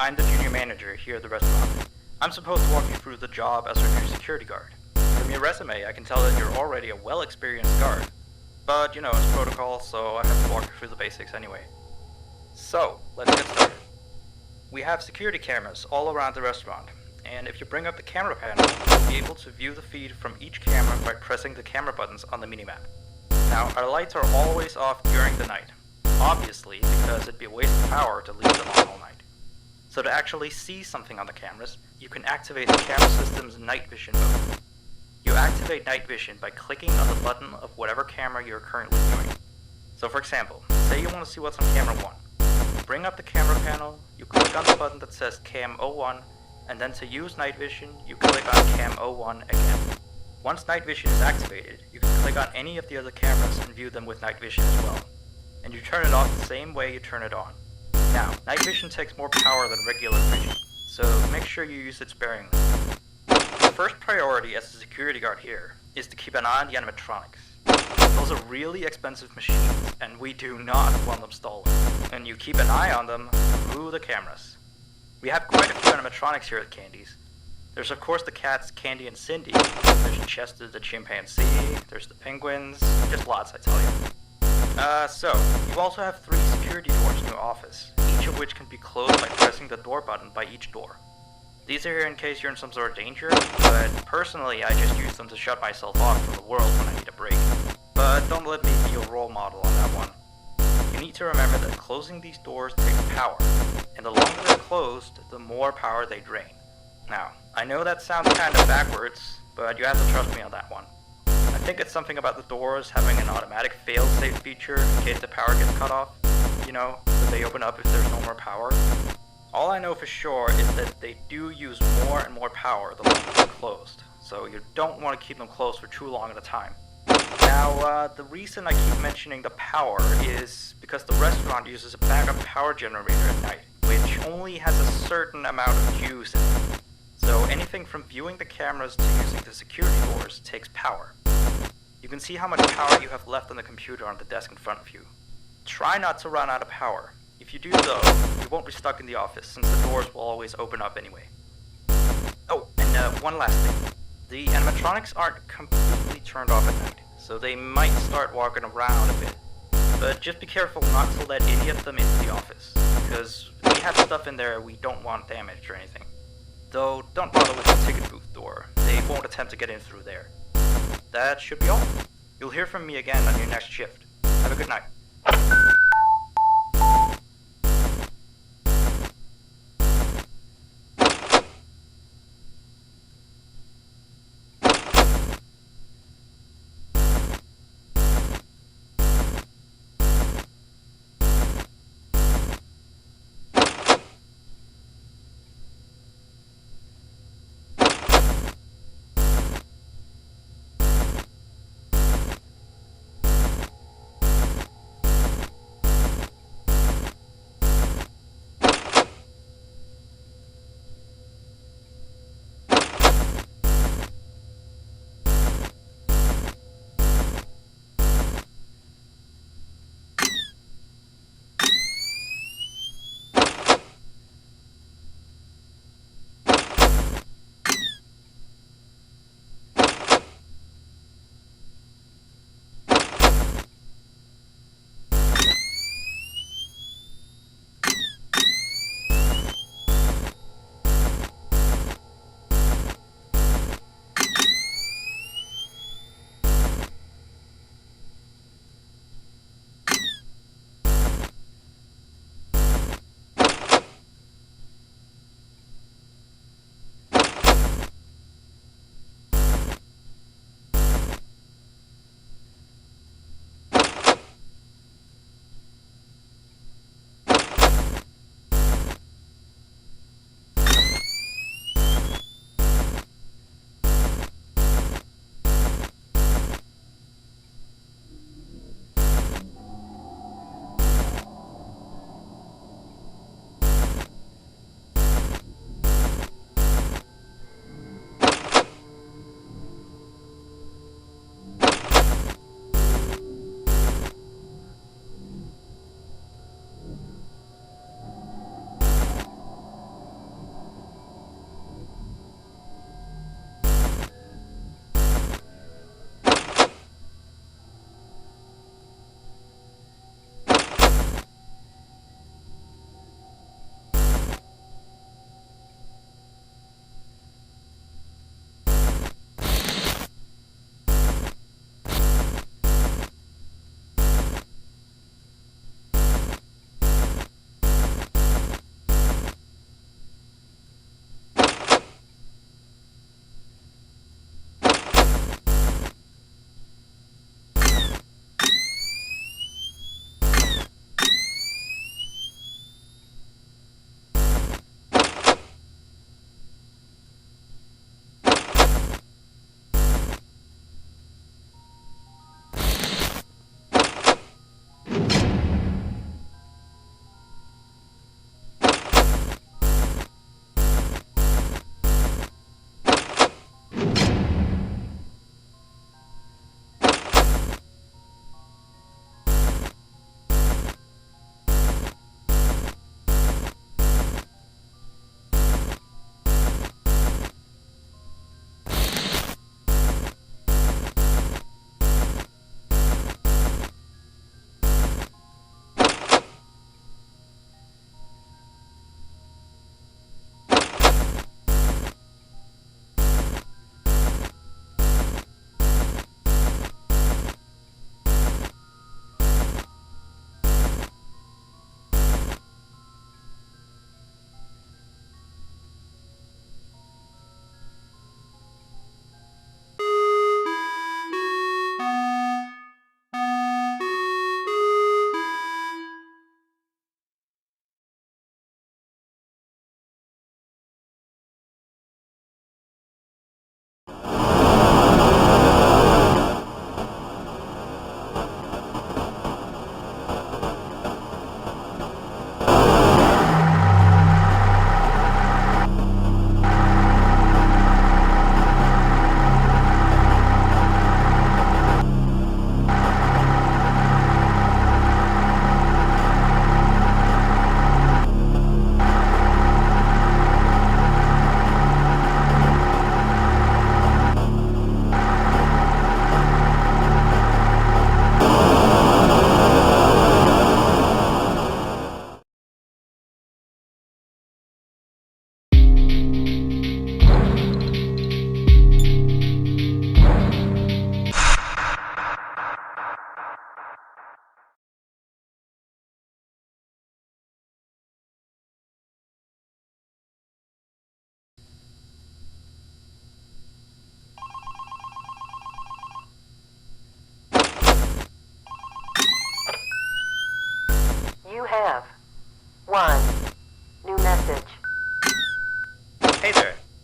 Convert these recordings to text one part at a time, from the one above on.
I'm the junior manager here at the restaurant. I'm supposed to walk you through the job as our new security guard. From your resume, I can tell that you're already a well-experienced guard. But, you know, it's protocol, so I have to walk you through the basics anyway. So, let's get started. We have security cameras all around the restaurant, and if you bring up the camera panel, you'll be able to view the feed from each camera by pressing the camera buttons on the minimap. Now, our lights are always off during the night, obviously because it'd be a waste of power to leave them on all night. So to actually see something on the cameras, you can activate the camera system's night vision mode. You activate night vision by clicking on the button of whatever camera you're currently viewing. So for example, say you want to see what's on camera 1. You bring up the camera panel, you click on the button that says Cam 01, and then to use night vision, you click on Cam 01 again. Once night vision is activated, you can click on any of the other cameras and view them with night vision as well. And you turn it off the same way you turn it on. Now, night vision takes more power than regular vision, so make sure you use it sparingly. The first priority as a security guard here is to keep an eye on the animatronics. Those are really expensive machines, and we do not want them stolen. And you keep an eye on them through the cameras. We have quite a few animatronics here at Candy's. There's of course the cats Candy and Cindy, there's Chester the chimpanzee, there's the penguins, just lots I tell you. So, you also have 3 security doors in your office, each of which can be closed by pressing the door button by each door. These are here in case you're in some sort of danger, but personally I just use them to shut myself off from the world when I need a break. But don't let me be your role model on that one. You need to remember that closing these doors takes power, and the longer they're closed, the more power they drain. Now, I know that sounds kind of backwards, but you have to trust me on that one. I think it's something about the doors having an automatic fail-safe feature in case the power gets cut off, you know, so they open up if there's no more power. All I know for sure is that they do use more and more power the longer they're closed, so you don't want to keep them closed for too long at a time. Now, the reason I keep mentioning the power is because the restaurant uses a backup power generator at night, which only has a certain amount of juice in it. So anything from viewing the cameras to using the security doors takes power. You can see how much power you have left on the computer on the desk in front of you. Try not to run out of power. If you do though, you won't be stuck in the office since the doors will always open up anyway. Oh, and one last thing. The animatronics aren't completely turned off at night, so they might start walking around a bit. But just be careful not to let any of them into the office, because we have stuff in there we don't want damaged or anything. Though, don't bother with the ticket booth door. They won't attempt to get in through there. That should be all. You'll hear from me again on your next shift. Have a good night.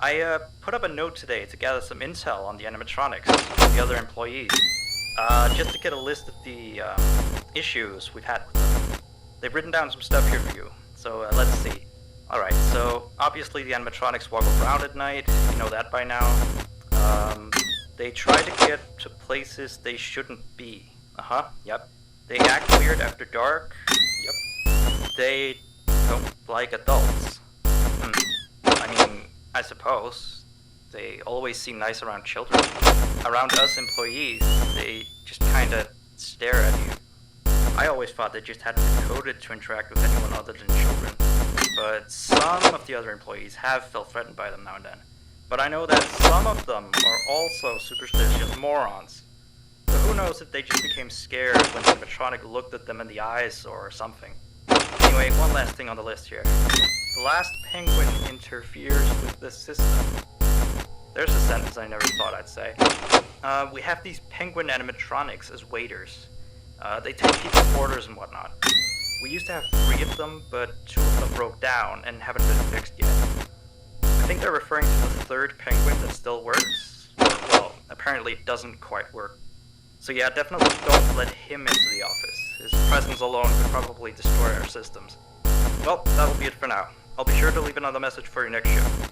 I put up a note today to gather some intel on the animatronics from the other employees, just to get a list of the issues we've had with them. They've written down some stuff here for you, so let's see. Alright, so obviously the animatronics walk around at night, you know that by now. They try to get to places they shouldn't be. Yep. They act weird after dark. Yep. They don't like adults. I mean, I suppose. They always seem nice around children. Around us employees, they just kinda stare at you. I always thought they just had to be coded to interact with anyone other than children. But some of the other employees have felt threatened by them now and then. But I know that some of them are also superstitious morons. So who knows if they just became scared when the animatronic looked at them in the eyes or something. Anyway, one last thing on the list here. The last penguin interferes with the system. There's a sentence I never thought I'd say. We have these penguin animatronics as waiters. They take people's orders and whatnot. We used to have 3 of them, but 2 of them broke down and haven't been fixed yet. I think they're referring to the 3rd penguin that still works. Or, well, apparently it doesn't quite work. So yeah, definitely don't let him into the office. His presence alone could probably destroy our systems. Well, that'll be it for now. I'll be sure to leave another message for your next shift.